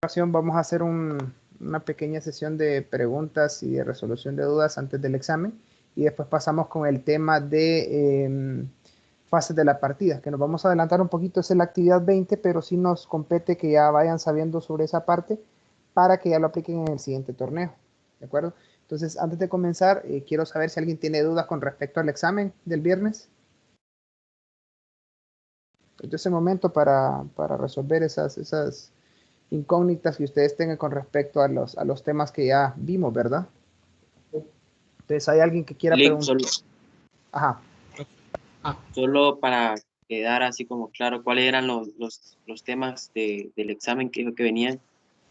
ocasión vamos a hacer una pequeña sesión de preguntas y de resolución de dudas antes del examen y después pasamos con el tema de fases de la partida, que nos vamos a adelantar un poquito, es la actividad 20, pero sí nos compete que ya vayan sabiendo sobre esa parte para que ya lo apliquen en el siguiente torneo, ¿de acuerdo? Entonces, antes de comenzar, quiero saber si alguien tiene dudas con respecto al examen del viernes. Este es el momento para resolver esas incógnitas que ustedes tengan con respecto a los temas que ya vimos, ¿verdad? Entonces, ¿hay alguien que quiera Link, preguntar? Ajá. Solo para quedar así como claro, ¿cuáles eran los temas del examen que venían?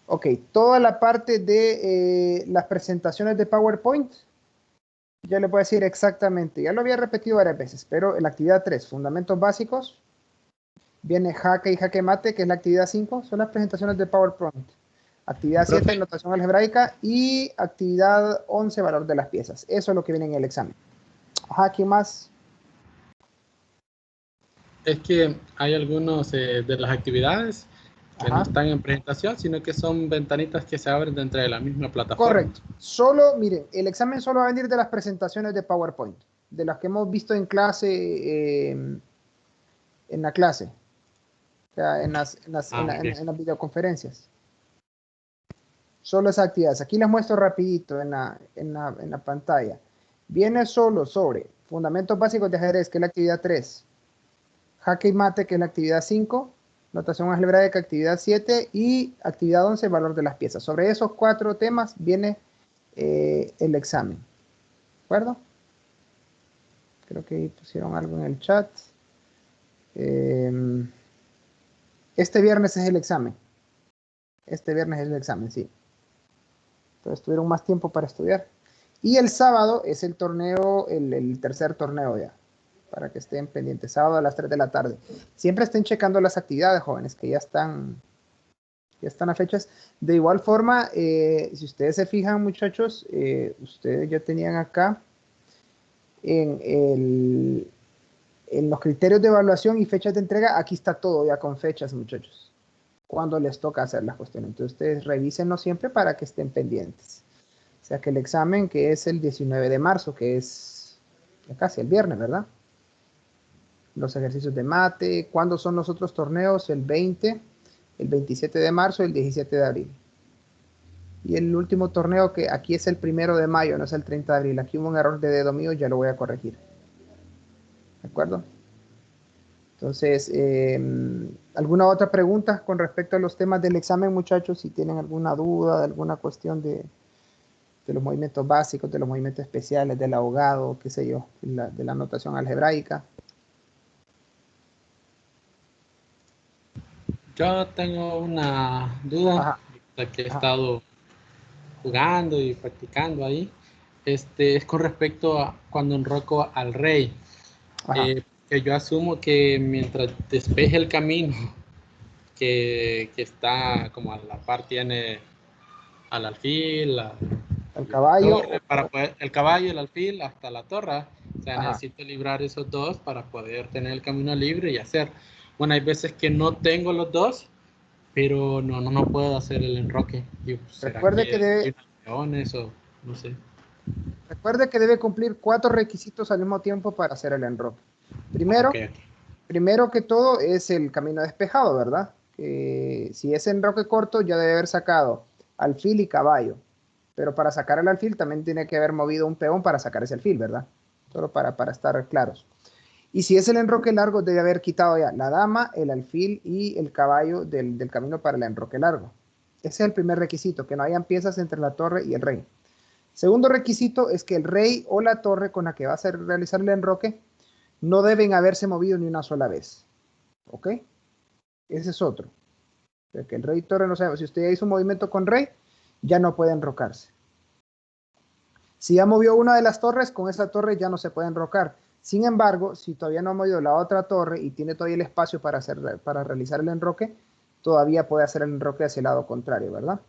Ok, toda la parte de las presentaciones de PowerPoint, ya le voy a decir exactamente, ya lo había repetido varias veces, pero en la actividad 3, fundamentos básicos, viene jaque y jaque mate, que es la actividad 5, son las presentaciones de PowerPoint. Actividad 7, notación algebraica, y actividad 11, valor de las piezas. Eso es lo que viene en el examen. Ajá, ¿quién más? Es que hay algunos de las actividades que Ajá. no están en presentación, sino que son ventanitas que se abren dentro de la misma plataforma. Correcto. Solo, miren, el examen solo va a venir de las presentaciones de PowerPoint, de las que hemos visto en clase, en la clase, o sea, en las videoconferencias. Solo esas actividades. Aquí les muestro rapidito en la pantalla. Viene solo sobre fundamentos básicos de ajedrez, que es la actividad 3, jaque y mate, que es la actividad 5, notación algebraica, actividad 7, y actividad 11, valor de las piezas. Sobre esos 4 temas viene el examen. ¿De acuerdo? Creo que pusieron algo en el chat. Este viernes es el examen. Este viernes es el examen, sí. Entonces tuvieron más tiempo para estudiar. Y el sábado es el torneo, el tercer torneo ya, para que estén pendientes. Sábado a las 3 de la tarde. Siempre estén checando las actividades, jóvenes, que ya están a fechas. De igual forma, si ustedes se fijan, muchachos, ustedes ya tenían acá en los criterios de evaluación y fechas de entrega, aquí está todo ya con fechas, muchachos, cuando les toca hacer las cuestiones. Entonces, ustedes revísenlo siempre para que estén pendientes. O sea que el examen, que es el 19 de marzo, que es ya casi el viernes, ¿verdad? Los ejercicios de mate. ¿Cuándo son los otros torneos? El 20, el 27 de marzo y el 17 de abril. Y el último torneo, que aquí es el 1 de mayo, no es el 30 de abril. Aquí hubo un error de dedo mío, ya lo voy a corregir. ¿De acuerdo? Entonces, ¿alguna otra pregunta con respecto a los temas del examen, muchachos? Si tienen alguna duda, de alguna cuestión de los movimientos básicos, de los movimientos especiales, del ahogado, qué sé yo, de la notación algebraica. Yo tengo una duda, que he estado jugando y practicando ahí. Es con respecto a cuando enroco al rey. Que yo asumo que mientras despeje el camino, que está como a la par, tiene al alfil, el caballo, el caballo, el alfil, hasta la torre. O sea, necesito librar esos dos para poder tener el camino libre y hacer. Bueno, hay veces que no tengo los dos, pero no puedo hacer el enroque. Y, recuerde que debe, leones o no sé. Recuerde que debe cumplir 4 requisitos al mismo tiempo para hacer el enroque. Primero que todo es el camino despejado, ¿verdad? Que si es enroque corto ya debe haber sacado alfil y caballo. Pero para sacar el alfil también tiene que haber movido un peón para sacar ese alfil, ¿verdad? Solo para estar claros. Y si es el enroque largo, debe haber quitado ya la dama, el alfil y el caballo del camino para el enroque largo. Ese es el primer requisito, que no hayan piezas entre la torre y el rey. Segundo requisito es que el rey o la torre con la que va a realizar el enroque no deben haberse movido ni una sola vez. ¿Ok? Ese es otro. O sea, que el rey y torre no se... Si usted hizo un movimiento con rey, ya no puede enrocarse. Si ya movió una de las torres, con esa torre ya no se puede enrocar. Sin embargo, si todavía no ha movido la otra torre y tiene todavía el espacio para realizar el enroque, todavía puede hacer el enroque hacia el lado contrario, ¿verdad?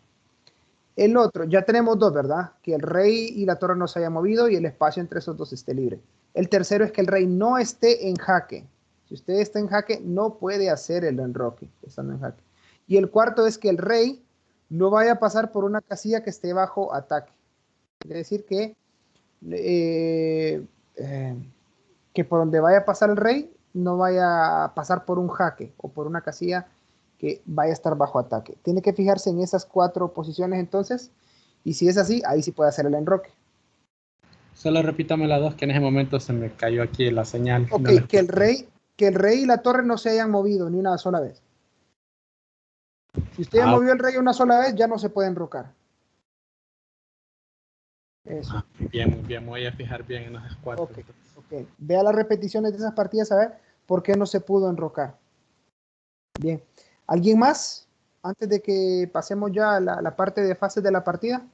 El otro, ya tenemos dos, ¿verdad? Que el rey y la torre no se haya movido y el espacio entre esos dos esté libre. El tercero es que el rey no esté en jaque. Si usted está en jaque, no puede hacer el enroque estando en jaque. Y el cuarto es que el rey no vaya a pasar por una casilla que esté bajo ataque. Quiere decir que por donde vaya a pasar el rey, no vaya a pasar por un jaque o por una casilla que vaya a estar bajo ataque. Tiene que fijarse en esas 4 posiciones entonces, y si es así, ahí sí puede hacer el enroque. Solo repítame las dos, que en ese momento se me cayó aquí la señal. Ok, No que el rey y la torre no se hayan movido ni una sola vez. Si usted ya movió el rey una sola vez, ya no se puede enrocar. Eso. Muy bien, me voy a fijar bien en esas 4. Ok. Vea las repeticiones de esas partidas a ver por qué no se pudo enrocar. Bien. ¿Alguien más? Antes de que pasemos ya a la parte de fases de la partida.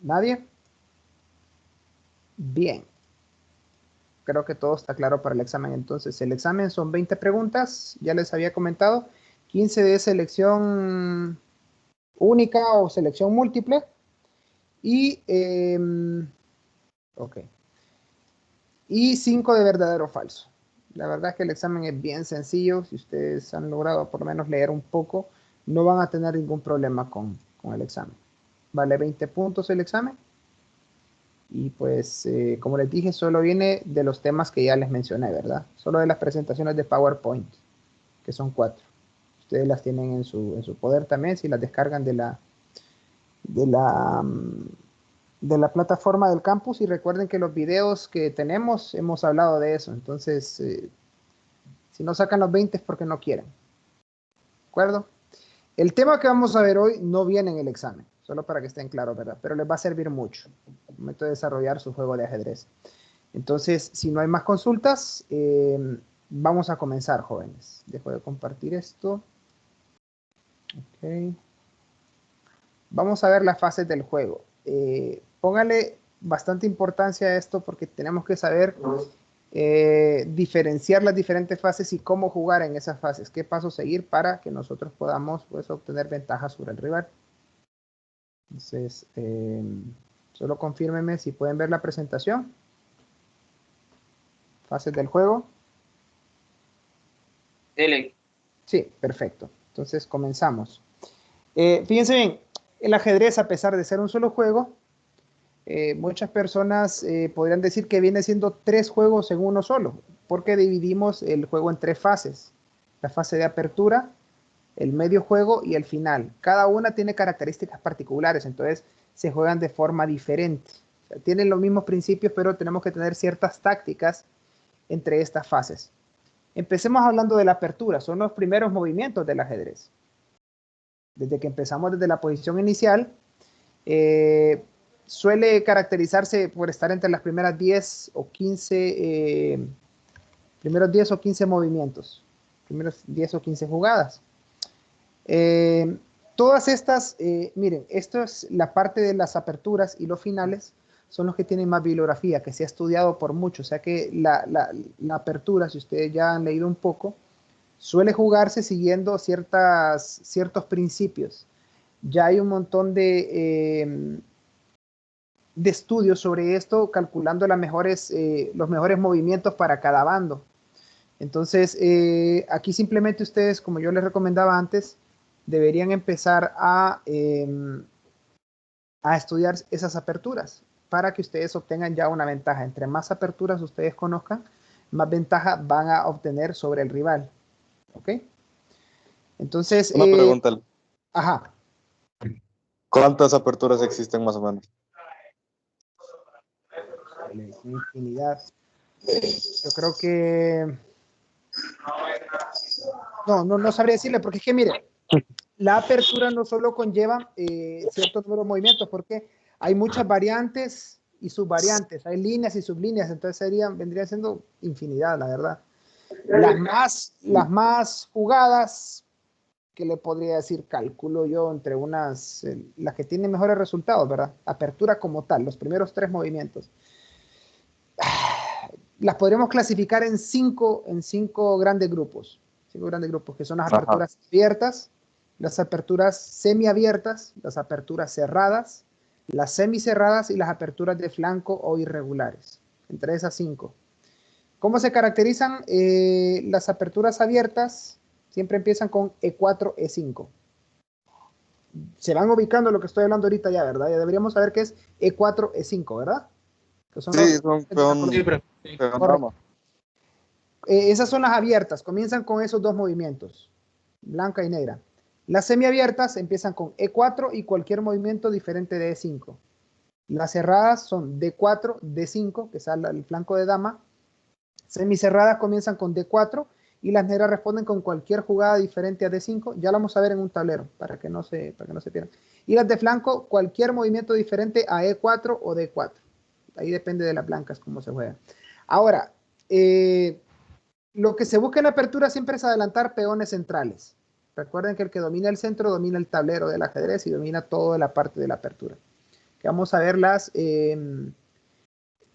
¿Nadie? Bien. Creo que todo está claro para el examen. Entonces, el examen son 20 preguntas, ya les había comentado, 15 de selección única o selección múltiple y, y 5 de verdadero o falso. La verdad es que el examen es bien sencillo. Si ustedes han logrado por lo menos leer un poco, no van a tener ningún problema con el examen. Vale 20 puntos el examen. Y pues, como les dije, solo viene de los temas que ya les mencioné, ¿verdad? Solo de las presentaciones de PowerPoint, que son 4. Ustedes las tienen en su poder también, si las descargan de la plataforma del campus. Y recuerden que los videos que tenemos, hemos hablado de eso. Entonces, si no sacan los 20 es porque no quieren. ¿De acuerdo? El tema que vamos a ver hoy no viene en el examen, solo para que estén claros, ¿verdad? Pero les va a servir mucho al momento de desarrollar su juego de ajedrez. Entonces, si no hay más consultas, vamos a comenzar, jóvenes. Dejo de compartir esto. Ok. Vamos a ver las fases del juego. Póngale bastante importancia a esto porque tenemos que saber diferenciar las diferentes fases y cómo jugar en esas fases, qué pasos seguir para que nosotros podamos, pues, obtener ventajas sobre el rival. Entonces, solo confírmenme si pueden ver la presentación. Fases del juego. Dele. Sí, perfecto. Entonces comenzamos. Fíjense bien, el ajedrez, a pesar de ser un solo juego, muchas personas podrían decir que viene siendo 3 juegos en uno solo, porque dividimos el juego en 3 fases. La fase de apertura, el medio juego y el final. Cada una tiene características particulares, entonces se juegan de forma diferente. O sea, tienen los mismos principios, pero tenemos que tener ciertas tácticas entre estas fases. Empecemos hablando de la apertura, son los primeros movimientos del ajedrez. Desde que empezamos desde la posición inicial, suele caracterizarse por estar entre las primeras 10 o 15, primeros 10 o 15 movimientos, primeros 10 o 15 jugadas. Todas estas, miren, esto es la parte de las aperturas y los finales, son los que tienen más bibliografía, que se ha estudiado por mucho. O sea que la apertura, si ustedes ya han leído un poco, suele jugarse siguiendo ciertos principios. Ya hay un montón de estudios sobre esto, calculando los mejores movimientos para cada bando. Entonces, aquí simplemente ustedes, como yo les recomendaba antes, deberían empezar a estudiar esas aperturas para que ustedes obtengan ya una ventaja. Entre más aperturas ustedes conozcan, más ventaja van a obtener sobre el rival. ¿Ok? Entonces... Una pregunta. Ajá. ¿Cuántas aperturas existen más o menos? Infinidad. Yo creo que... No sabría decirle, porque es que, mire, la apertura no solo conlleva cierto número de movimientos, porque hay muchas variantes y subvariantes, hay líneas y sublíneas, entonces vendría siendo infinidad, la verdad. Las más jugadas, que le podría decir, calculo yo, entre las que tienen mejores resultados, ¿verdad? Apertura como tal, los primeros 3 movimientos. Las podríamos clasificar en cinco grandes grupos. 5 grandes grupos, que son las aperturas abiertas, las aperturas semiabiertas, las aperturas cerradas, las semicerradas y las aperturas de flanco o irregulares. Entre esas 5. ¿Cómo se caracterizan las aperturas abiertas? Siempre empiezan con E4, E5. Se van ubicando lo que estoy hablando ahorita ya, ¿verdad? Ya deberíamos saber qué es E4, E5, ¿verdad? Que son Sí, son peón, Sí, pero- peón dama. Esas son las abiertas, comienzan con esos dos movimientos, blanca y negra. Las semiabiertas empiezan con E4 y cualquier movimiento diferente de E5. Las cerradas son D4, D5, que es el flanco de dama. Semicerradas comienzan con D4 y las negras responden con cualquier jugada diferente a D5. Ya lo vamos a ver en un tablero para que no se pierdan. Y las de flanco, cualquier movimiento diferente a E4 o D4. Ahí depende de las blancas cómo se juega. Ahora, lo que se busca en la apertura siempre es adelantar peones centrales. Recuerden que el que domina el centro domina el tablero del ajedrez y domina toda la parte de la apertura. Que vamos a ver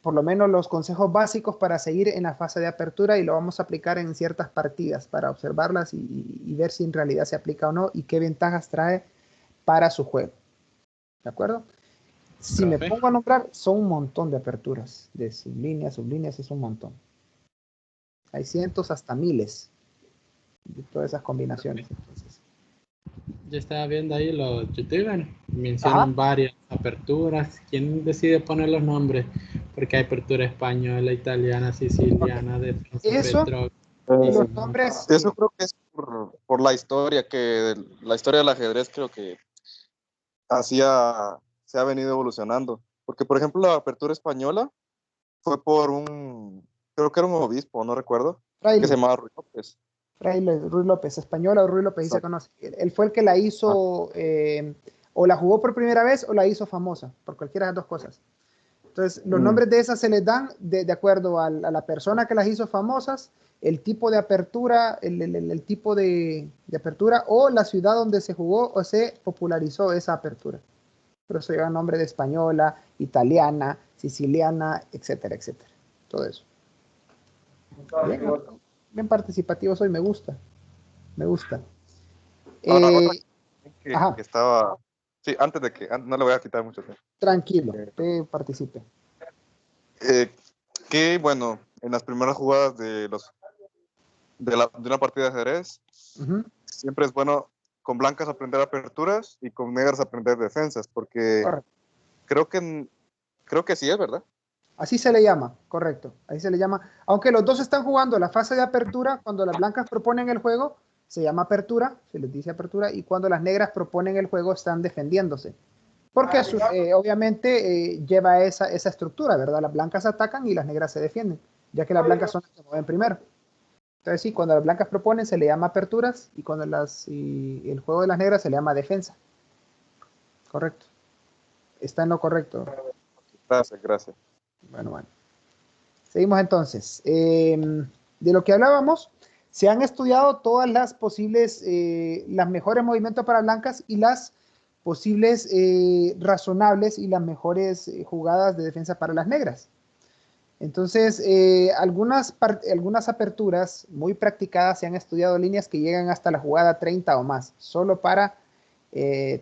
por lo menos los consejos básicos para seguir en la fase de apertura y lo vamos a aplicar en ciertas partidas para observarlas y ver si en realidad se aplica o no y qué ventajas trae para su juego. ¿De acuerdo? Si me pongo a nombrar, son un montón de aperturas, de sublíneas, es un montón. Hay cientos hasta miles de todas esas combinaciones. Entonces. Yo estaba viendo ahí los youtubers, mencionan varias aperturas. ¿Quién decide poner los nombres? Porque hay apertura española, italiana, siciliana, de Eso, Petro. los nombres. Eso creo que es por la historia, la historia del ajedrez creo que se ha venido evolucionando. Porque, por ejemplo, la apertura española fue por creo que era un obispo, no recuerdo, Fraile. que se llamaba Ruy López. Fraile, Ruy López, española o Ruy López, ahí se conoce. Él fue el que la hizo, o la jugó por primera vez o la hizo famosa, por cualquiera de las dos cosas. Entonces, los nombres de esas se les dan de acuerdo a la persona que las hizo famosas, el tipo de apertura, el tipo de apertura o la ciudad donde se jugó o se popularizó esa apertura. Por eso lleva nombre de española, italiana, siciliana, etcétera, etcétera. Todo eso. Bien participativo soy, me gusta. Me gusta. Ahora, que estaba... Sí, antes de que... No le voy a quitar mucho tiempo. Tranquilo, que participe. Que, bueno, en las primeras jugadas de una partida de ajedrez, siempre es bueno con blancas aprender aperturas y con negras aprender defensas, porque creo que sí es, ¿verdad? Así se le llama, correcto. Ahí se le llama, aunque los dos están jugando la fase de apertura, cuando las blancas proponen el juego, se llama apertura, se les dice apertura, y cuando las negras proponen el juego, están defendiéndose. Porque obviamente lleva esa estructura, ¿verdad? Las blancas atacan y las negras se defienden, ya que las blancas son las que mueven primero. Entonces sí, cuando las blancas proponen se le llama aperturas y cuando el juego de las negras se le llama defensa. Correcto. Está en lo correcto. Gracias. Bueno. Seguimos entonces. De lo que hablábamos, se han estudiado todas las posibles, las mejores movimientos para blancas y las posibles razonables y las mejores jugadas de defensa para las negras. Entonces, algunas aperturas muy practicadas se han estudiado líneas que llegan hasta la jugada 30 o más, solo para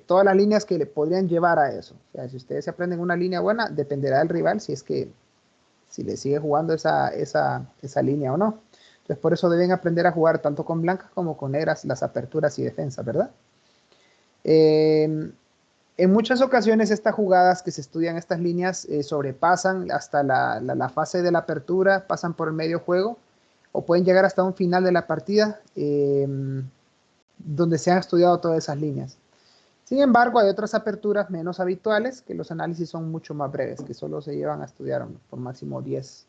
todas las líneas que le podrían llevar a eso. O sea, si ustedes se aprenden una línea buena, dependerá del rival si le sigue jugando esa línea o no. Entonces, por eso deben aprender a jugar tanto con blancas como con negras las aperturas y defensas, ¿verdad? En muchas ocasiones estas jugadas que se estudian, estas líneas, sobrepasan hasta la fase de la apertura, pasan por el medio juego o pueden llegar hasta un final de la partida donde se han estudiado todas esas líneas. Sin embargo, hay otras aperturas menos habituales que los análisis son mucho más breves, que solo se llevan a estudiar por máximo 10.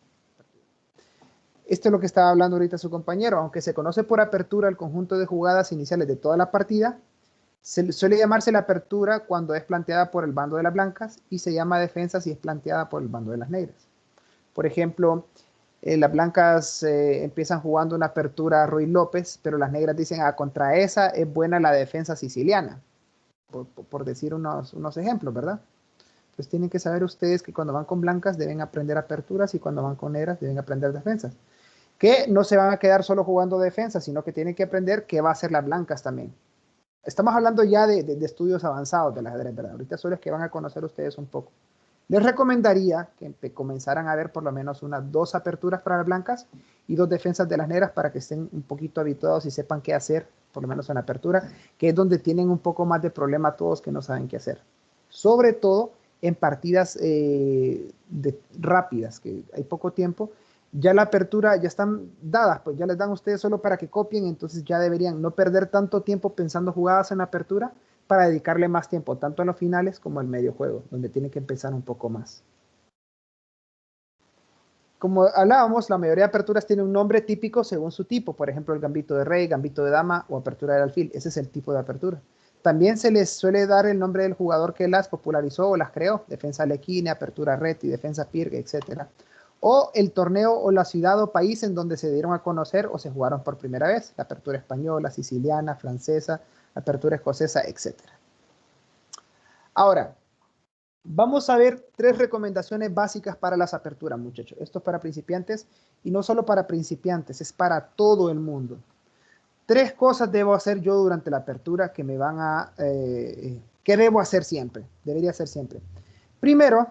Esto es lo que estaba hablando ahorita su compañero. Aunque se conoce por apertura el conjunto de jugadas iniciales de toda la partida, suele llamarse la apertura cuando es planteada por el bando de las blancas y se llama defensa si es planteada por el bando de las negras. Por ejemplo, las blancas empiezan jugando una apertura Ruy López, pero las negras dicen, contra esa es buena la defensa siciliana. Por decir unos ejemplos, ¿verdad? Pues tienen que saber ustedes que cuando van con blancas deben aprender aperturas y cuando van con negras deben aprender defensas. Que no se van a quedar solo jugando defensas, sino que tienen que aprender qué va a hacer las blancas también. Estamos hablando ya de estudios avanzados del ajedrez, ¿verdad? Ahorita solo es que van a conocer ustedes un poco. Les recomendaría que comenzaran a ver por lo menos unas 2 aperturas para las blancas y 2 defensas de las negras para que estén un poquito habituados y sepan qué hacer, por lo menos en la apertura, que es donde tienen un poco más de problema todos que no saben qué hacer. Sobre todo en partidas rápidas, que hay poco tiempo, ya la apertura ya están dadas, pues ya les dan a ustedes solo para que copien, entonces ya deberían no perder tanto tiempo pensando jugadas en la apertura para dedicarle más tiempo, tanto en los finales como en el medio juego, donde tienen que empezar un poco más. Como hablábamos, la mayoría de aperturas tiene un nombre típico según su tipo, por ejemplo, el gambito de rey, gambito de dama o apertura del alfil, ese es el tipo de apertura. También se les suele dar el nombre del jugador que las popularizó o las creó, defensa lequine, apertura reti, defensa pirgue, etc. O el torneo o la ciudad o país en donde se dieron a conocer o se jugaron por primera vez, la apertura española, siciliana, francesa, apertura escocesa, etc. Ahora, vamos a ver 3 recomendaciones básicas para las aperturas, muchachos. Esto es para principiantes y no solo para principiantes, es para todo el mundo. 3 cosas debo hacer yo durante la apertura que me van a... que debo hacer siempre, debería hacer siempre. Primero,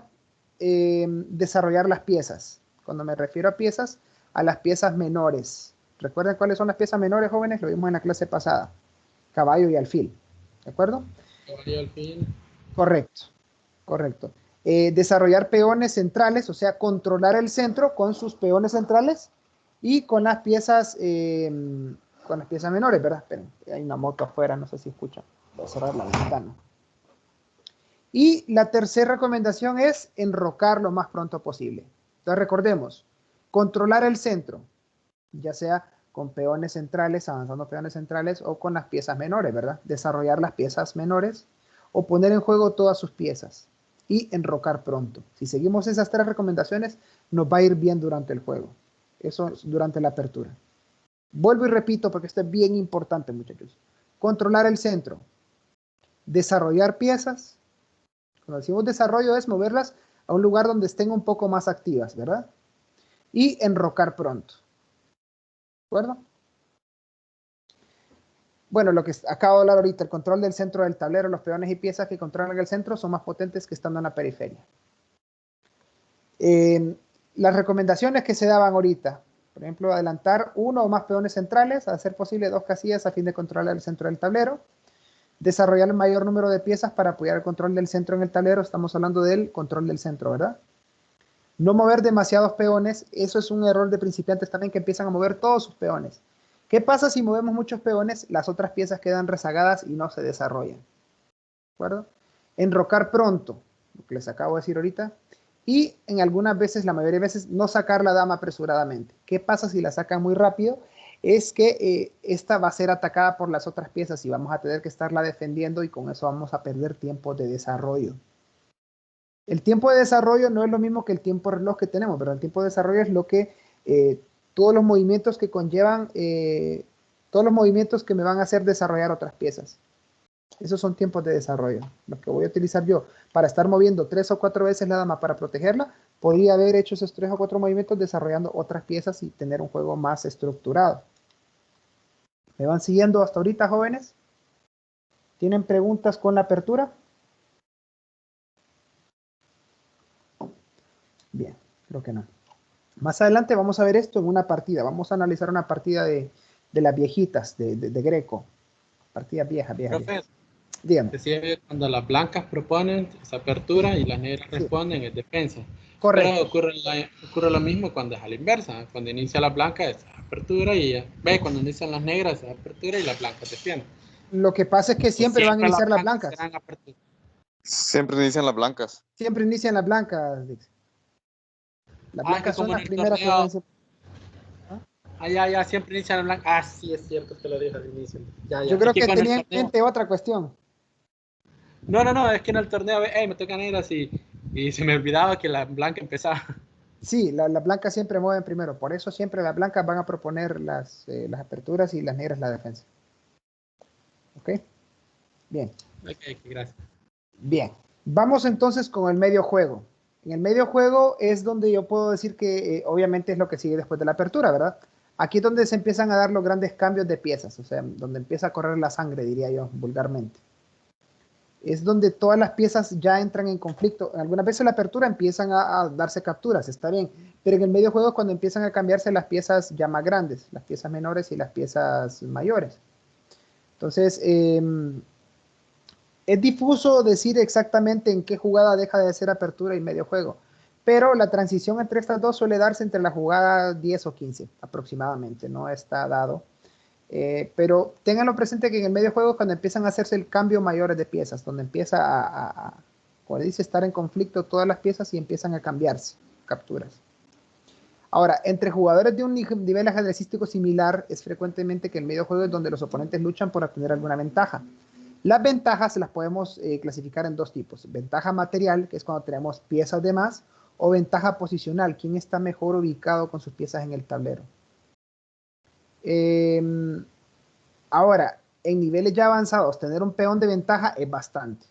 desarrollar las piezas. Cuando me refiero a piezas, a las piezas menores. ¿Recuerdan cuáles son las piezas menores, jóvenes? Lo vimos en la clase pasada. Caballo y alfil. ¿De acuerdo? Caballo y alfil. Correcto, correcto. Desarrollar peones centrales, o sea, controlar el centro con sus peones centrales y con las piezas menores, ¿verdad? Esperen, hay una moto afuera, no sé si escuchan. Voy a cerrar la ventana. Y la tercera recomendación es enrocar lo más pronto posible. Entonces recordemos, controlar el centro, ya sea con peones centrales, avanzando peones centrales o con las piezas menores, ¿verdad? Desarrollar las piezas menores o poner en juego todas sus piezas y enrocar pronto. Si seguimos esas 3 recomendaciones, nos va a ir bien durante el juego. Eso es durante la apertura. Vuelvo y repito porque esto es bien importante, muchachos. Controlar el centro, desarrollar piezas. Cuando decimos desarrollo es moverlas a un lugar donde estén un poco más activas, ¿verdad? Y enrocar pronto. ¿De acuerdo? Bueno, lo que acabo de hablar ahorita, el control del centro del tablero, los peones y piezas que controlan el centro son más potentes que estando en la periferia. Las recomendaciones que se daban ahorita, por ejemplo, adelantar 1 o más peones centrales, a hacer posible 2 casillas a fin de controlar el centro del tablero, desarrollar el mayor número de piezas para apoyar el control del centro en el tablero, estamos hablando del control del centro, ¿verdad? No mover demasiados peones, eso es un error de principiantes también que empiezan a mover todos sus peones. ¿Qué pasa si movemos muchos peones? Las otras piezas quedan rezagadas y no se desarrollan. ¿De acuerdo? Enrocar pronto, lo que les acabo de decir ahorita. Y en algunas veces, la mayoría de veces, no sacar la dama apresuradamente. ¿Qué pasa si la sacan muy rápido? Es que esta va a ser atacada por las otras piezas y vamos a tener que estarla defendiendo y con eso vamos a perder tiempo de desarrollo. El tiempo de desarrollo no es lo mismo que el tiempo reloj que tenemos, pero el tiempo de desarrollo es lo que todos los movimientos que conllevan, todos los movimientos que me van a hacer desarrollar otras piezas. Esos son tiempos de desarrollo. Lo que voy a utilizar yo para estar moviendo 3 o 4 veces la dama para protegerla, podría haber hecho esos 3 o 4 movimientos desarrollando otras piezas y tener un juego más estructurado. ¿Me van siguiendo hasta ahorita, jóvenes? ¿Tienen preguntas con la apertura? Bien, creo que no. Más adelante vamos a ver esto en una partida. Vamos a analizar una partida de las viejitas, de Greco. Partida vieja. Dígame. Decía cuando las blancas proponen esa apertura y las negras responden es defensa. Correcto. Pero ocurre lo mismo cuando es a la inversa. Cuando inicia la blanca es apertura y cuando inician las negras es apertura y las blancas defienden. Lo que pasa es que siempre van a iniciar las blancas. Siempre inician las blancas. Siempre inician las blancas. Las blancas son las primeras que van a iniciar. Ya, siempre inician las blancas. Sí, es cierto, te lo dije al inicio. Yo creo que tenía en mente otra cuestión. No, es que en el torneo me tocan negras y se me olvidaba que la blanca empezaba. Sí, las blancas siempre mueven primero, por eso siempre las blancas van a proponer las aperturas y las negras la defensa. ¿Ok? Bien. Ok, gracias. Bien, vamos entonces con el medio juego. En el medio juego es donde yo puedo decir que obviamente es lo que sigue después de la apertura, ¿verdad? Aquí es donde se empiezan a dar los grandes cambios de piezas, o sea, donde empieza a correr la sangre, diría yo, vulgarmente. es donde todas las piezas ya entran en conflicto. Algunas veces en la apertura empiezan a darse capturas, está bien, pero en el medio juego es cuando empiezan a cambiarse las piezas ya más grandes, las piezas menores y las piezas mayores. Entonces, es difuso decir exactamente en qué jugada deja de ser apertura y medio juego, pero la transición entre estas dos suele darse entre la jugada 10 o 15 aproximadamente, no está dado. Pero ténganlo presente que en el medio juego es cuando empiezan a hacerse el cambio mayores de piezas, donde empieza como dice, estar en conflicto todas las piezas y empiezan a cambiarse capturas. Ahora, entre jugadores de un nivel ajedrecístico similar, es frecuentemente que el medio juego es donde los oponentes luchan por obtener alguna ventaja. Las ventajas las podemos clasificar en dos tipos. Ventaja material, que es cuando tenemos piezas de más, o ventaja posicional, quién está mejor ubicado con sus piezas en el tablero. Ahora, en niveles ya avanzados, tener un peón de ventaja es bastante.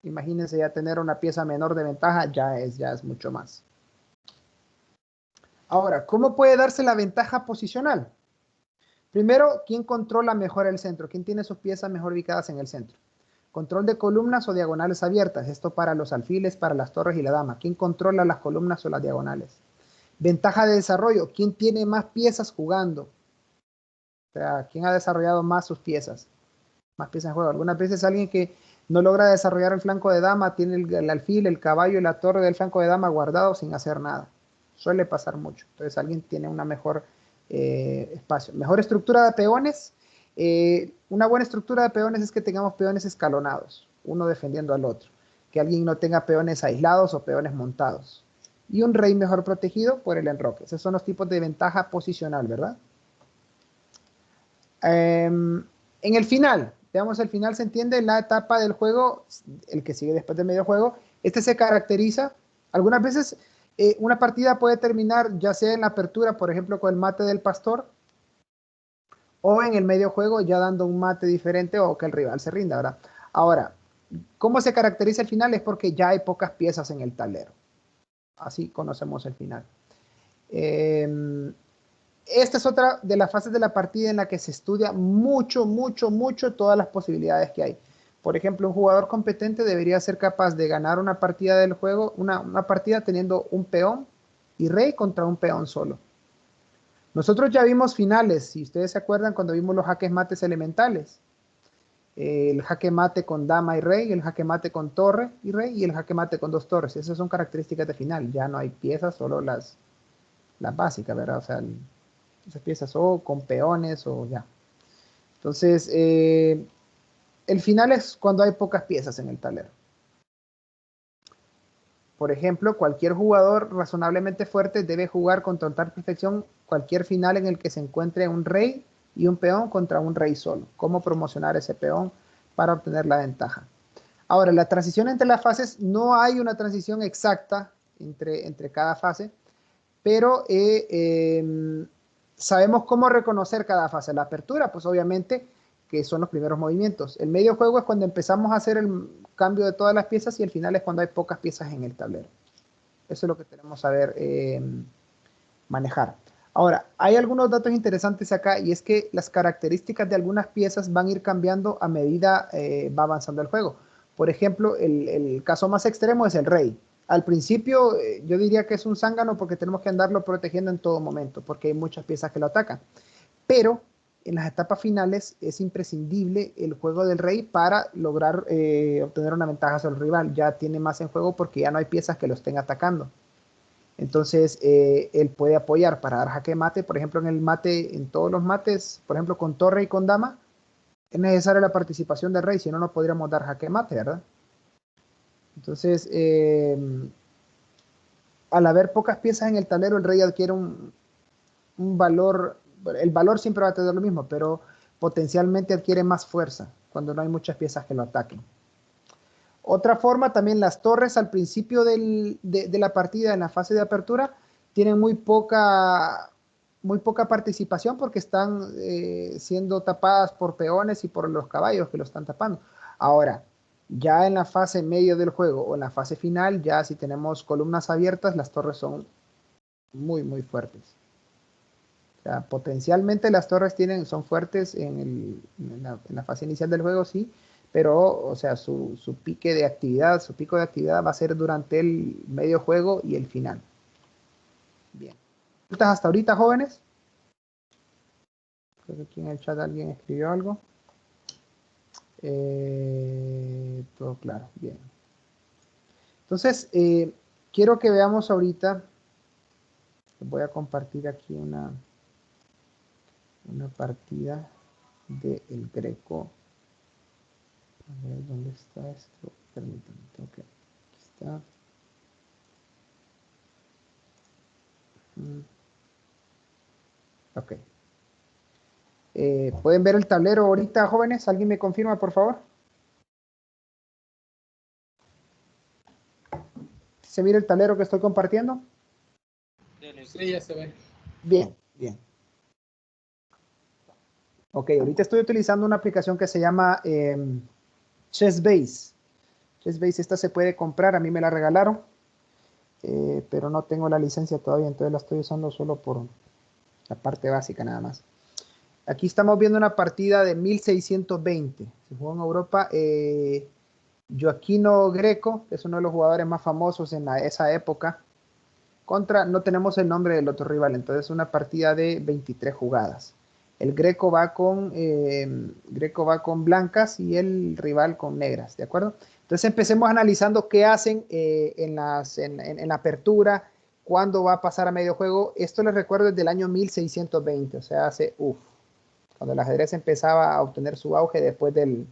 Imagínense ya tener una pieza menor de ventaja, ya es mucho más. Ahora, ¿cómo puede darse la ventaja posicional? Primero, ¿quién controla mejor el centro? ¿Quién tiene sus piezas mejor ubicadas en el centro? Control de columnas o diagonales abiertas. Esto para los alfiles, para las torres y la dama. ¿Quién controla las columnas o las diagonales? Ventaja de desarrollo. ¿Quién tiene más piezas jugando? O sea, ¿quién ha desarrollado más sus piezas? Más piezas en juego. Algunas veces alguien que no logra desarrollar el flanco de dama tiene el alfil, el caballo y la torre del flanco de dama guardados sin hacer nada. Suele pasar mucho. Entonces alguien tiene una mejor espacio. Mejor estructura de peones. Una buena estructura de peones es que tengamos peones escalonados, uno defendiendo al otro. Que alguien no tenga peones aislados o peones montados. Y un rey mejor protegido por el enroque. Esos son los tipos de ventaja posicional, ¿verdad? En el final, veamos el final, se entiende la etapa del juego, el que sigue después del medio juego. Este se caracteriza, algunas veces una partida puede terminar ya sea en la apertura, por ejemplo, con el mate del pastor, o en el medio juego ya dando un mate diferente o que el rival se rinda, ¿verdad? Ahora, ¿cómo se caracteriza el final? Es porque ya hay pocas piezas en el tablero. Así conocemos el final. Esta es otra de las fases de la partida en la que se estudia mucho todas las posibilidades que hay. Por ejemplo, un jugador competente debería ser capaz de ganar una partida del juego, una partida teniendo un peón y rey contra un peón solo. Nosotros ya vimos finales, si ustedes se acuerdan, cuando vimos los jaques mates elementales. El jaque mate con dama y rey, el jaque mate con torre y rey y el jaque mate con dos torres. Esas son características de final. Ya no hay piezas, solo las básicas, ¿verdad? O sea, esas piezas o con peones o ya. Entonces, el final es cuando hay pocas piezas en el tablero. Por ejemplo, cualquier jugador razonablemente fuerte debe jugar con total perfección cualquier final en el que se encuentre un rey y un peón contra un rey solo. Cómo promocionar ese peón para obtener la ventaja. Ahora, la transición entre las fases, no hay una transición exacta entre cada fase, pero sabemos cómo reconocer cada fase. La apertura, pues obviamente, que son los primeros movimientos. El medio juego es cuando empezamos a hacer el cambio de todas las piezas y el final es cuando hay pocas piezas en el tablero. Eso es lo que tenemos que saber manejar. Ahora, hay algunos datos interesantes acá y es que las características de algunas piezas van a ir cambiando a medida va avanzando el juego. Por ejemplo, el caso más extremo es el rey. Al principio yo diría que es un zángano porque tenemos que andarlo protegiendo en todo momento porque hay muchas piezas que lo atacan. Pero en las etapas finales es imprescindible el juego del rey para lograr obtener una ventaja sobre el rival. Ya tiene más en juego porque ya no hay piezas que lo estén atacando. Entonces, él puede apoyar para dar jaque mate. Por ejemplo, en el mate, en todos los mates, por ejemplo, con torre y con dama, es necesaria la participación del rey, si no, no podríamos dar jaque mate, ¿verdad? Entonces, al haber pocas piezas en el tablero, el rey adquiere un valor. El valor siempre va a tener lo mismo, pero potencialmente adquiere más fuerza cuando no hay muchas piezas que lo ataquen. Otra forma, también las torres al principio de la partida, en la fase de apertura, tienen muy poca participación porque están siendo tapadas por peones y por los caballos que lo están tapando. Ahora, ya en la fase medio del juego o en la fase final, ya si tenemos columnas abiertas, las torres son muy fuertes. O sea, potencialmente las torres son fuertes en la fase inicial del juego, sí, pero, o sea, su pico de actividad va a ser durante el medio juego y el final. Bien. ¿Estás hasta ahorita, jóvenes? Creo que aquí en el chat alguien escribió algo. Todo claro, bien. Entonces, quiero que veamos ahorita, voy a compartir aquí una partida del Greco. A ver, ¿dónde está esto? Permítanme, ok, aquí está. Ok. ¿Pueden ver el tablero ahorita, jóvenes? ¿Alguien me confirma, por favor? ¿Se mira el tablero que estoy compartiendo? Sí, ya se ve. Bien, bien. Ok, ahorita estoy utilizando una aplicación que se llama Chessbase. Chessbase, esta se puede comprar, a mí me la regalaron, pero no tengo la licencia todavía, entonces la estoy usando solo por la parte básica nada más. Aquí estamos viendo una partida de 1620. Se jugó en Europa. Joaquino Greco, que es uno de los jugadores más famosos en esa época, no tenemos el nombre del otro rival, entonces una partida de 23 jugadas. El Greco va con blancas y el rival con negras, ¿de acuerdo? Entonces empecemos analizando qué hacen en la apertura, cuándo va a pasar a medio juego. Esto les recuerdo desde el año 1620, o sea, cuando el ajedrez empezaba a obtener su auge después del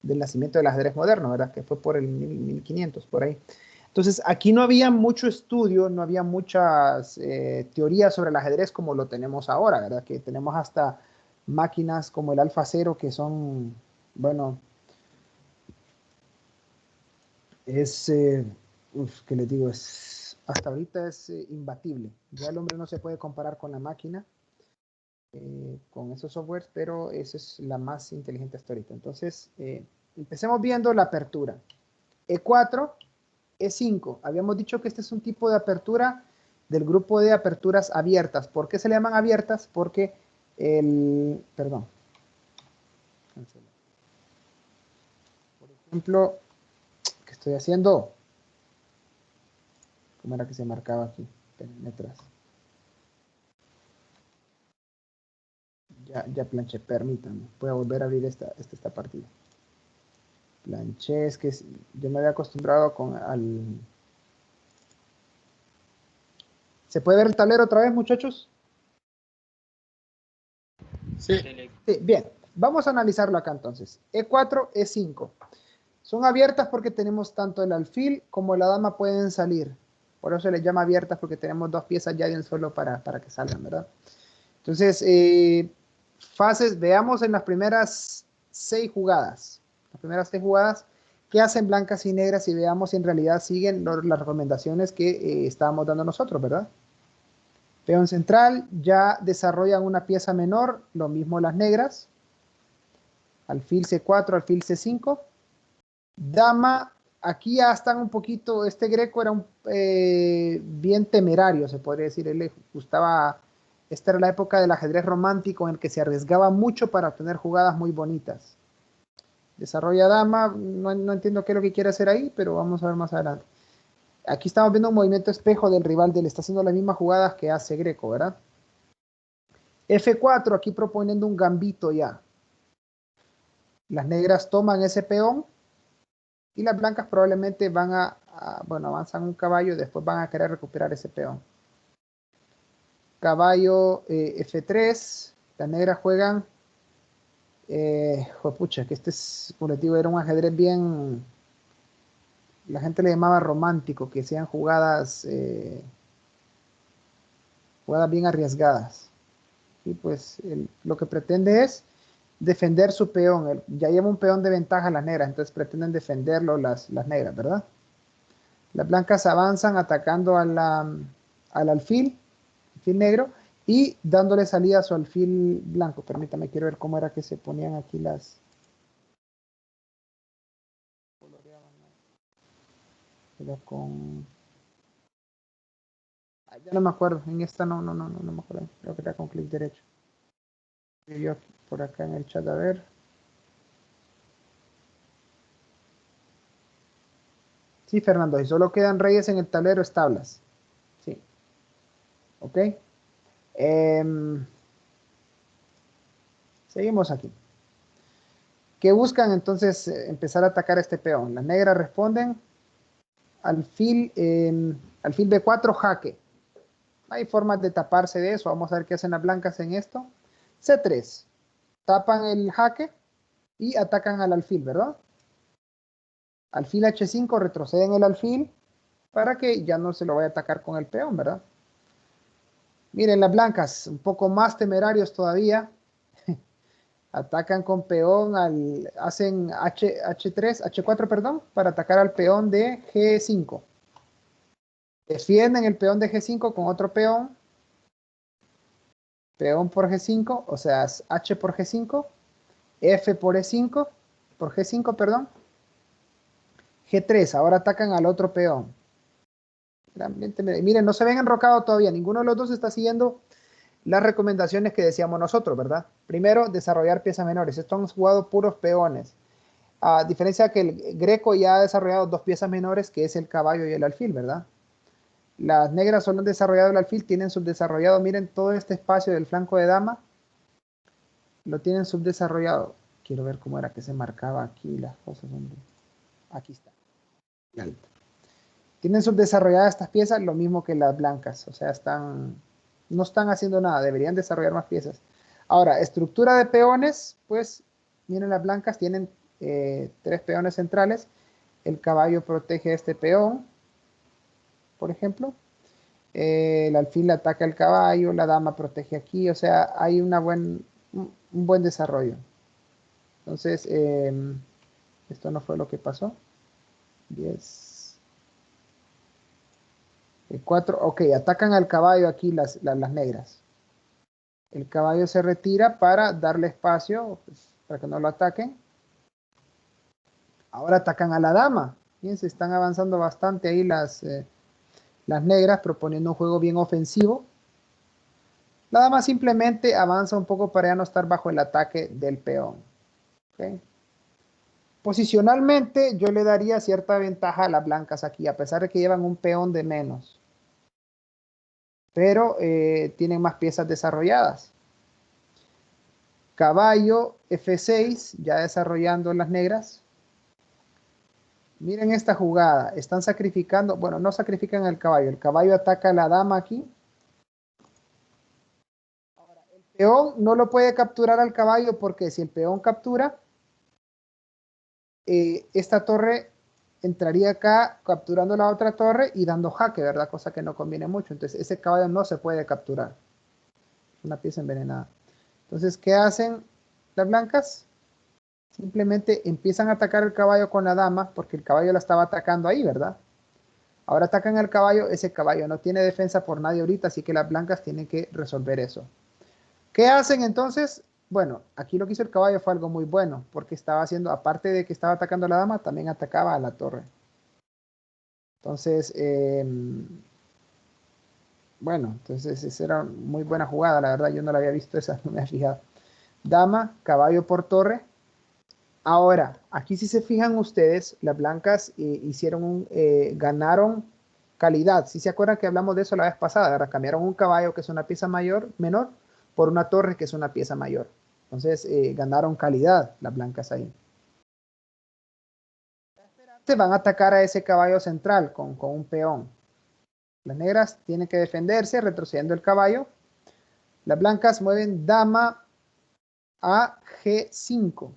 nacimiento del ajedrez moderno, ¿verdad? Que fue por el 1500, por ahí. Entonces, aquí no había mucho estudio, no había muchas teorías sobre el ajedrez como lo tenemos ahora, ¿verdad? Que tenemos hasta máquinas como el Alfa Cero que son, bueno, ¿qué les digo? Hasta ahorita es imbatible. Ya el hombre no se puede comparar con la máquina, con esos softwares, pero esa es la más inteligente hasta ahorita. Entonces, empecemos viendo la apertura. E4, E5. Habíamos dicho que este es un tipo de apertura del grupo de aperturas abiertas. ¿Por qué se le llaman abiertas? Porque perdón. Por ejemplo, ¿qué estoy haciendo? ¿Cómo era que se marcaba aquí? Espérenme atrás. Ya planché, permítanme. Voy a volver a abrir esta partida. Planché, es que yo me había acostumbrado al... ¿Se puede ver el tablero otra vez, muchachos? Sí. Sí, bien. Vamos a analizarlo acá entonces. E4, E5. Son abiertas porque tenemos tanto el alfil como la dama pueden salir. Por eso se les llama abiertas porque tenemos dos piezas ya de un suelo para que salgan, ¿verdad? Entonces, fases, veamos en las primeras 6 jugadas. Las primeras 6 jugadas, ¿qué hacen blancas y negras? Y veamos si en realidad siguen las recomendaciones que estábamos dando nosotros, ¿verdad? Peón central, ya desarrollan una pieza menor, lo mismo las negras. Alfil C4, alfil C5. Dama, aquí ya están un poquito, este Greco era bien temerario, se podría decir, él le gustaba, esta era la época del ajedrez romántico en el que se arriesgaba mucho para obtener jugadas muy bonitas. Desarrolla dama, no entiendo qué es lo que quiere hacer ahí, pero vamos a ver más adelante. Aquí estamos viendo un movimiento espejo del rival, le está haciendo las mismas jugadas que hace Greco, ¿verdad? F4, aquí proponiendo un gambito ya. Las negras toman ese peón y las blancas probablemente bueno, avanzan un caballo y después van a querer recuperar ese peón. Caballo F3, las negras juegan, pucha, que como les digo, era un ajedrez bien, la gente le llamaba romántico, que sean jugadas bien arriesgadas. Y pues lo que pretende es defender su peón. Ya lleva un peón de ventaja las negras, entonces pretenden defenderlo las negras, ¿verdad? Las blancas avanzan atacando al alfil negro, y dándole salida a su alfil blanco. Permítame, quiero ver cómo era que se ponían aquí las... Era con... ya no me acuerdo, en esta no me acuerdo, creo que era con clic derecho. Yo por acá en el chat, a ver. Sí, Fernando, si solo quedan reyes en el tablero, es tablas. Sí. Ok. Seguimos aquí. ¿Qué buscan entonces empezar a atacar a este peón? Las negras responden alfil B4 jaque. Hay formas de taparse de eso. Vamos a ver qué hacen las blancas en esto. C3. Tapan el jaque y atacan al alfil, ¿verdad? Alfil H5, retroceden el alfil para que ya no se lo vaya a atacar con el peón, ¿verdad? Miren las blancas, un poco más temerarios todavía. Atacan con peón, hacen H4, perdón, para atacar al peón de G5. Defienden el peón de G5 con otro peón. Peón por G5, o sea, H por G5. F por E5, por G5, perdón. G3, ahora atacan al otro peón. Miren, no se ven enrocados todavía. Ninguno de los dos está siguiendo las recomendaciones que decíamos nosotros, ¿verdad? Primero, desarrollar piezas menores. Estos han jugado puros peones. A diferencia que el Greco ya ha desarrollado dos piezas menores, que es el caballo y el alfil, ¿verdad? Las negras solo han desarrollado el alfil, tienen subdesarrollado. Miren todo este espacio del flanco de dama. Lo tienen subdesarrollado. Quiero ver cómo era que se marcaba aquí las cosas, hombre. Aquí está. Tienen subdesarrolladas estas piezas, lo mismo que las blancas. O sea, no están haciendo nada. Deberían desarrollar más piezas. Ahora, estructura de peones, pues, miren, las blancas tienen 3 peones centrales. El caballo protege a este peón, por ejemplo. El alfil ataca al caballo, la dama protege aquí. O sea, hay un buen desarrollo. Entonces, esto no fue lo que pasó. 10. 4. Ok, atacan al caballo aquí las negras. El caballo se retira para darle espacio, pues, para que no lo ataquen. Ahora atacan a la dama. Fíjense, están avanzando bastante ahí las negras, proponiendo un juego bien ofensivo. La dama simplemente avanza un poco para ya no estar bajo el ataque del peón. ¿Okay? Posicionalmente, yo le daría cierta ventaja a las blancas aquí, a pesar de que llevan un peón de menos. Pero tienen más piezas desarrolladas. Caballo F6, ya desarrollando las negras. Miren esta jugada, están sacrificando, bueno, no sacrifican el caballo ataca a la dama aquí. Ahora, el peón no lo puede capturar al caballo porque si el peón captura, esta torre entraría acá capturando la otra torre y dando jaque, ¿verdad? Cosa que no conviene mucho, entonces ese caballo no se puede capturar. Es una pieza envenenada. Entonces, ¿qué hacen las blancas? Simplemente empiezan a atacar el caballo con la dama porque el caballo la estaba atacando ahí, ¿verdad? Ahora atacan al caballo, ese caballo no tiene defensa por nadie ahorita, así que las blancas tienen que resolver eso. ¿Qué hacen entonces? Bueno, aquí lo que hizo el caballo fue algo muy bueno, porque estaba haciendo, aparte de que estaba atacando a la dama, también atacaba a la torre. Entonces, bueno, entonces esa era muy buena jugada, la verdad yo no la había visto esa, no me había fijado. Dama, caballo por torre. Ahora, aquí si se fijan ustedes, las blancas ganaron calidad. Si se acuerdan que hablamos de eso la vez pasada, ¿verdad? Cambiaron un caballo que es una pieza menor por una torre que es una pieza mayor. Entonces, ganaron calidad las blancas ahí. Se van a atacar a ese caballo central con un peón. Las negras tienen que defenderse retrocediendo el caballo. Las blancas mueven dama a G5.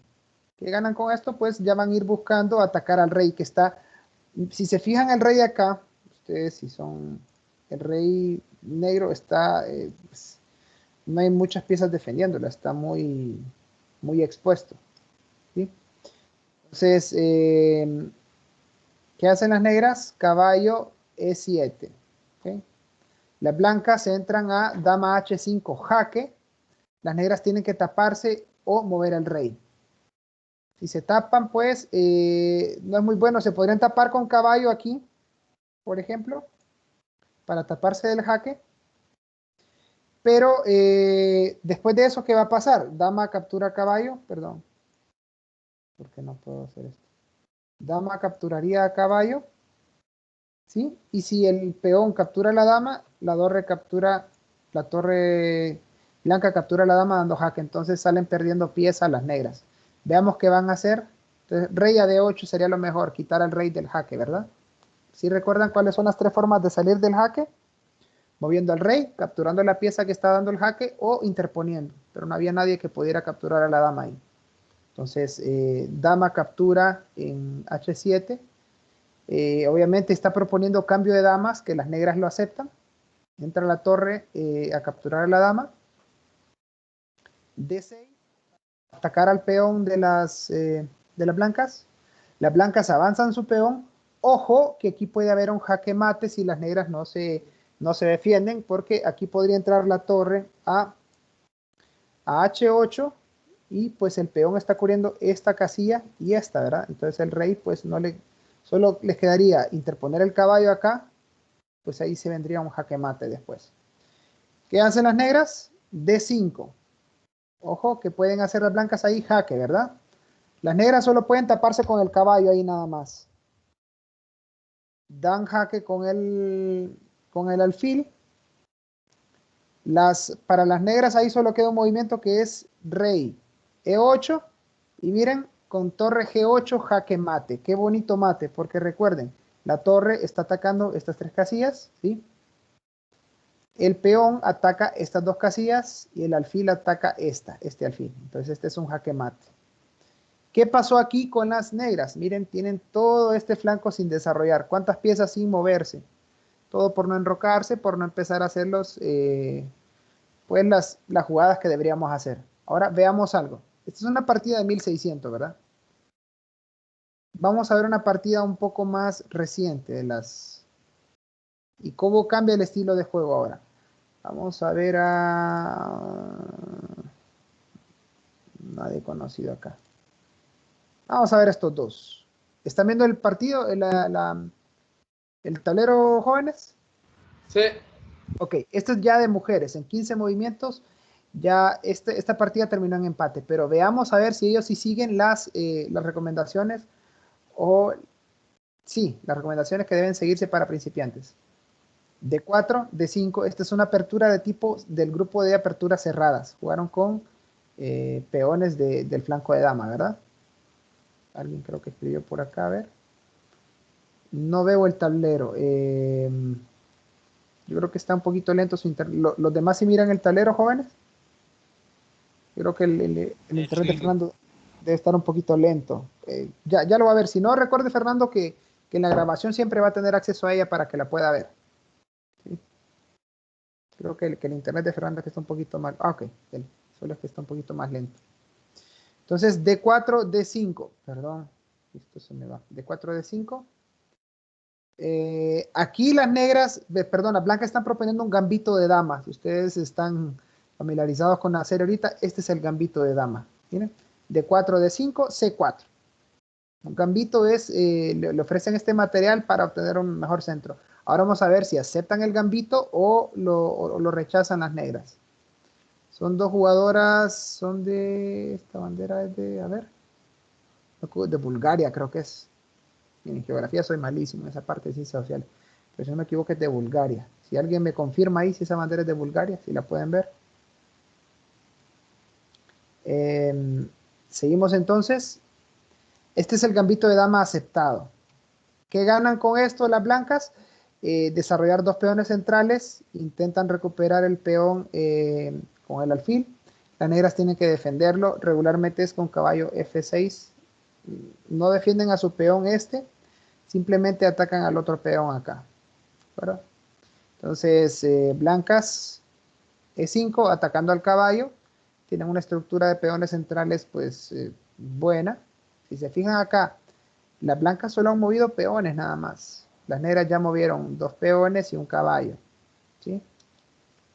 ¿Qué ganan con esto? Pues ya van a ir buscando atacar al rey que está. Si se fijan el rey acá, ustedes si son el rey negro está, pues, no hay muchas piezas defendiéndolo, está muy expuesto. ¿Sí? Entonces, ¿qué hacen las negras? Caballo E7. ¿Okay? Las blancas entran a dama H5, jaque. Las negras tienen que taparse o mover al rey. Si se tapan, pues no es muy bueno. Se podrían tapar con caballo aquí, por ejemplo, para taparse del jaque. Pero después de eso, ¿qué va a pasar? Dama captura caballo, perdón. ¿Por qué no puedo hacer esto? Dama capturaría a caballo. ¿sí? Y si el peón captura a la dama, la torre blanca captura a la dama dando jaque, entonces salen perdiendo piezas las negras. Veamos qué van a hacer. Entonces, rey a D8 sería lo mejor, quitar al rey del jaque, ¿verdad? ¿Sí recuerdan cuáles son las tres formas de salir del jaque? Moviendo al rey, capturando la pieza que está dando el jaque o interponiendo, pero no había nadie que pudiera capturar a la dama ahí. Entonces, dama captura en H7. Obviamente está proponiendo cambio de damas, que las negras lo aceptan. Entra a la torre a capturar a la dama. D6, atacar al peón de las blancas. Las blancas avanzan su peón. Ojo que aquí puede haber un jaque mate si las negras no se defienden, porque aquí podría entrar la torre a H8 y pues el peón está cubriendo esta casilla y esta, ¿verdad? Entonces el rey pues solo les quedaría interponer el caballo acá, pues ahí se vendría un jaque mate después. ¿Qué hacen las negras? D5. Ojo que pueden hacer las blancas ahí jaque, ¿verdad? Las negras solo pueden taparse con el caballo ahí nada más. Dan jaque con el alfil. Para las negras ahí solo queda un movimiento que es rey E8 y miren con torre G8 jaque mate. Qué bonito mate, porque recuerden, la torre está atacando estas tres casillas, ¿sí? El peón ataca estas dos casillas y el alfil ataca este alfil. Entonces este es un jaque mate. ¿Qué pasó aquí con las negras? Miren, tienen todo este flanco sin desarrollar. ¿Cuántas piezas sin moverse? Todo por no enrocarse, por no empezar a hacer pues las jugadas que deberíamos hacer. Ahora veamos algo. Esta es una partida de 1600, ¿verdad? Vamos a ver una partida un poco más reciente y cómo cambia el estilo de juego ahora. Vamos a ver nadie conocido acá. Vamos a ver estos dos. ¿Están viendo el partido, el tablero, jóvenes? Sí. Ok, esto es ya de mujeres. En 15 movimientos ya esta partida terminó en empate. Pero veamos a ver si ellos sí siguen las recomendaciones las recomendaciones que deben seguirse para principiantes. D4, D5, esta es una apertura de tipo del grupo de aperturas cerradas. Jugaron con peones del flanco de dama, ¿verdad? Alguien creo que escribió por acá, a ver. No veo el tablero. Yo creo que está un poquito lento su internet. ¿Los demás sí miran el tablero, jóvenes? Yo creo que el internet de Fernando debe estar un poquito lento. Ya lo va a ver. Si no, recuerde, Fernando, que en la grabación siempre va a tener acceso a ella para que la pueda ver. ¿Sí? Creo que el internet de Fernando que está un poquito mal. Ok, solo es que está un poquito más lento. Entonces, D4, D5. Perdón, esto se me va. D4, D5. Aquí las negras, las blancas están proponiendo un gambito de dama. Si ustedes están familiarizados con la serie ahorita, este es el gambito de dama. Miren, D4, D5, C4. Un gambito es, le ofrecen este material para obtener un mejor centro. Ahora vamos a ver si aceptan el gambito o lo rechazan las negras. Son dos jugadoras, son de, esta bandera es de, a ver, de Bulgaria creo que es. En geografía soy malísimo en esa parte de ciencias sociales, pero si no me equivoco es de Bulgaria. Si alguien me confirma ahí si esa bandera es de Bulgaria, si la pueden ver. Seguimos entonces. Este es el gambito de dama aceptado. ¿Qué ganan con esto las blancas? Desarrollar dos peones centrales, intentan recuperar el peón con el alfil. Las negras tienen que defenderlo, regularmente es con caballo F6. No defienden a su peón simplemente atacan al otro peón acá. ¿Verdad? Entonces, blancas E5 atacando al caballo. Tienen una estructura de peones centrales pues buena. Si se fijan acá, las blancas solo han movido peones nada más. Las negras ya movieron dos peones y un caballo. ¿Sí?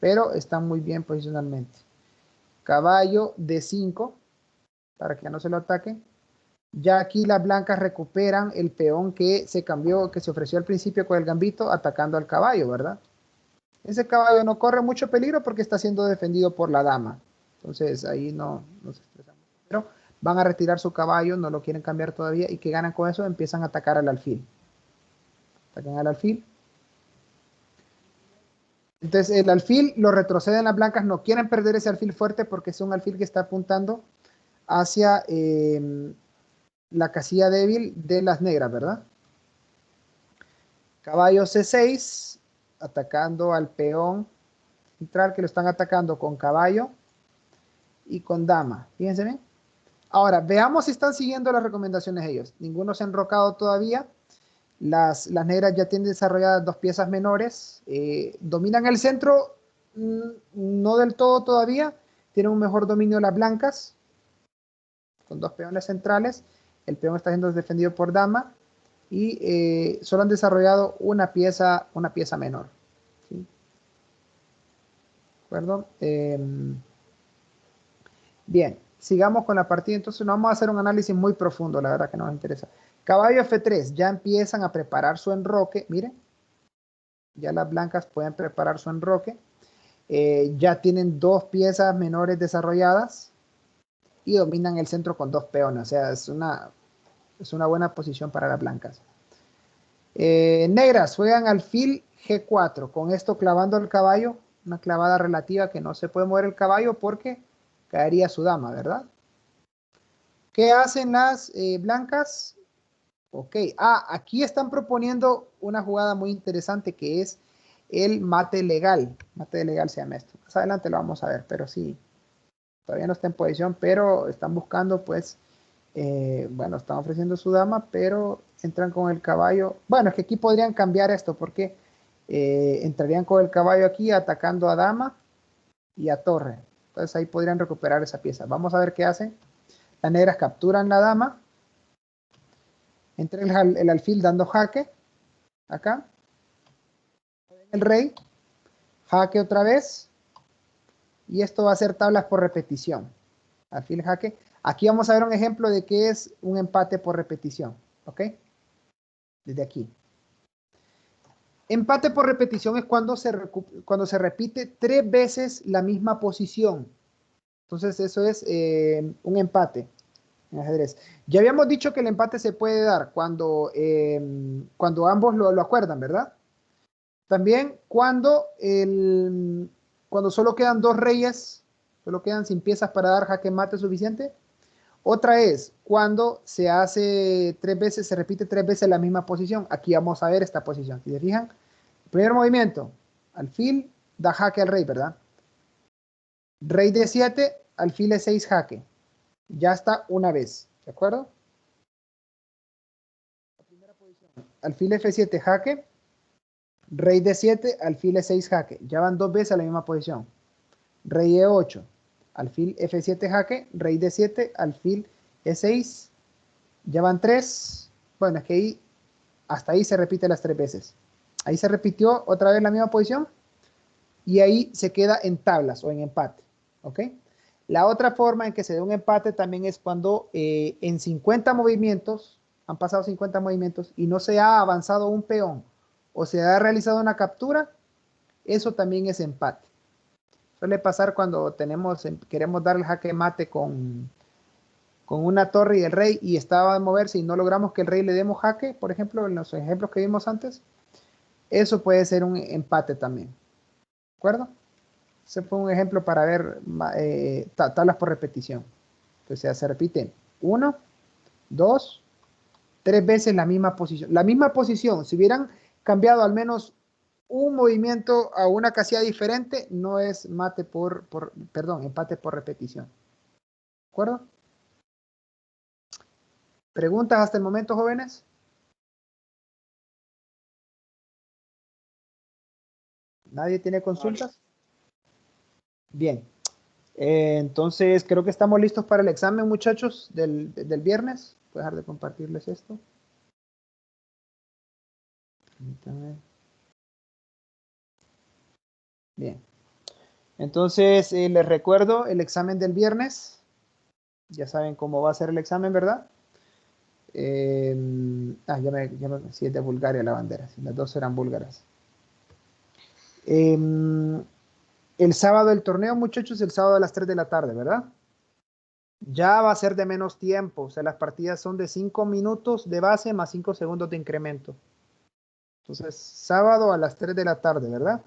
Pero están muy bien posicionalmente. Caballo D5 para que ya no se lo ataquen. Ya aquí las blancas recuperan el peón que se cambió, que se ofreció al principio con el gambito, atacando al caballo, ¿verdad? Ese caballo no corre mucho peligro porque está siendo defendido por la dama. Entonces ahí no se estresan mucho. Pero van a retirar su caballo, no lo quieren cambiar todavía. ¿Y qué ganan con eso? Empiezan a atacar al alfil. Atacan al alfil. Entonces el alfil lo retroceden las blancas, no quieren perder ese alfil fuerte porque es un alfil que está apuntando hacia la casilla débil de las negras, ¿verdad? Caballo C6, atacando al peón central, que lo están atacando con caballo y con dama. Fíjense bien. Ahora, veamos si están siguiendo las recomendaciones ellos. Ninguno se ha enrocado todavía. Las negras ya tienen desarrolladas 2 piezas menores. Dominan el centro, no del todo todavía. Tienen un mejor dominio las blancas, con 2 peones centrales. El peón está siendo defendido por dama. Y solo han desarrollado una pieza menor. ¿Sí? ¿De acuerdo? Bien, sigamos con la partida. Entonces no vamos a hacer un análisis muy profundo, la verdad que no nos interesa. Caballo F3, ya empiezan a preparar su enroque. Miren, ya las blancas pueden preparar su enroque. Ya tienen 2 piezas menores desarrolladas y dominan el centro con 2 peones. O sea, es una buena posición para las blancas. Negras juegan alfil G4, con esto clavando el caballo, una clavada relativa que no se puede mover el caballo porque caería su dama, ¿verdad? ¿Qué hacen las blancas? Ok, aquí están proponiendo una jugada muy interesante que es el mate legal. Mate legal se llama esto. Más adelante lo vamos a ver, pero sí, todavía no está en posición, pero están buscando pues bueno, están ofreciendo su dama, pero entran con el caballo. Bueno, es que aquí podrían cambiar esto porque entrarían con el caballo aquí atacando a dama y a torre. Entonces ahí podrían recuperar esa pieza. Vamos a ver qué hacen. Las negras capturan la dama. Entra el alfil dando jaque. Acá. El rey. Jaque otra vez. Y esto va a ser tablas por repetición. Alfil jaque. Aquí vamos a ver un ejemplo de qué es un empate por repetición. ¿Ok? Desde aquí. Empate por repetición es cuando se repite 3 veces la misma posición. Entonces eso es un empate en ajedrez. Ya habíamos dicho que el empate se puede dar cuando ambos lo acuerdan, ¿verdad? También cuando solo quedan 2 reyes, solo quedan sin piezas para dar jaque mate suficiente. Otra es cuando se hace 3 veces, se repite 3 veces la misma posición. Aquí vamos a ver esta posición. Si se fijan, primer movimiento, alfil da jaque al rey, ¿verdad? Rey D7, alfil E6 jaque. Ya está una vez, ¿de acuerdo? La primera posición, alfil F7 jaque, rey D7, alfil E6 jaque. Ya van 2 veces a la misma posición. Rey E8, alfil F7 jaque, rey D7, alfil E6. Ya van 3. Bueno, es que hasta ahí se repite las 3 veces. Ahí se repitió otra vez la misma posición y ahí se queda en tablas o en empate. ¿Ok? La otra forma en que se da un empate también es cuando en 50 movimientos, han pasado 50 movimientos y no se ha avanzado un peón o se ha realizado una captura, eso también es empate. Suele pasar cuando queremos dar el jaque mate con una torre y el rey y estaba a moverse y no logramos que el rey le demos jaque, por ejemplo, en los ejemplos que vimos antes, eso puede ser un empate también. ¿De acuerdo? Ese fue un ejemplo para ver tablas por repetición. Entonces se repite 1, 2, 3 veces la misma posición. La misma posición, si hubieran cambiado al menos un movimiento a una casilla diferente, no es empate por repetición. ¿De acuerdo? ¿Preguntas hasta el momento, jóvenes? ¿Nadie tiene consultas? Bien. Entonces, creo que estamos listos para el examen, muchachos, del viernes. Voy a dejar de compartirles esto. Permítanme. Bien. Entonces, les recuerdo el examen del viernes. Ya saben cómo va a ser el examen, ¿verdad? Sí, es de Bulgaria la bandera. Sí, las dos eran búlgaras. El sábado el torneo, muchachos, el sábado a las 3 de la tarde, ¿verdad? Ya va a ser de menos tiempo. O sea, las partidas son de 5 minutos de base más 5 segundos de incremento. Entonces, sábado a las 3 de la tarde, ¿verdad?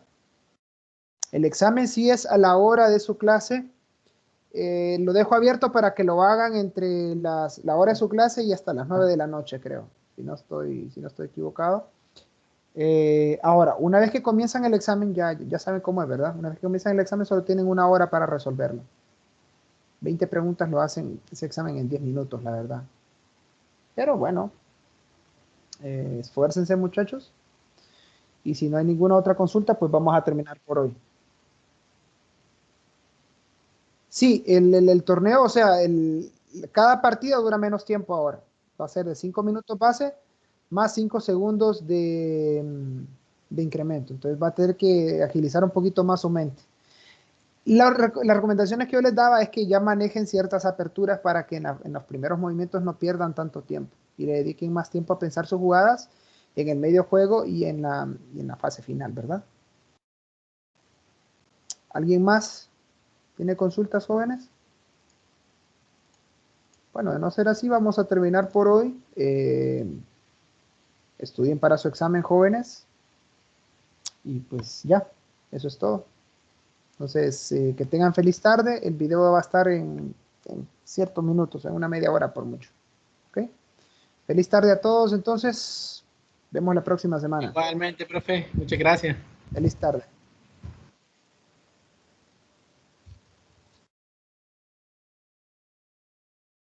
El examen sí es a la hora de su clase. Lo dejo abierto para que lo hagan entre la hora de su clase y hasta las 9 de la noche, creo, si no estoy equivocado. Ahora, una vez que comienzan el examen, ya saben cómo es, ¿verdad? Una vez que comienzan el examen, solo tienen una hora para resolverlo. 20 preguntas lo hacen ese examen en 10 minutos, la verdad. Pero bueno, esfuércense, muchachos. Y si no hay ninguna otra consulta, pues vamos a terminar por hoy. Sí, el torneo, o sea, cada partida dura menos tiempo ahora. Va a ser de 5 minutos base más 5 segundos de incremento. Entonces va a tener que agilizar un poquito más su mente. Las recomendaciones que yo les daba es que ya manejen ciertas aperturas para que en los primeros movimientos no pierdan tanto tiempo y le dediquen más tiempo a pensar sus jugadas en el medio juego y en la fase final, ¿verdad? ¿Alguien más tiene consultas, jóvenes? Bueno, de no ser así, vamos a terminar por hoy. Estudien para su examen, jóvenes. Y pues ya, eso es todo. Entonces, que tengan feliz tarde. El video va a estar en ciertos minutos, en una media hora por mucho. ¿Ok? Feliz tarde a todos, entonces. Vemos la próxima semana. Igualmente, profe. Muchas gracias. Feliz tarde.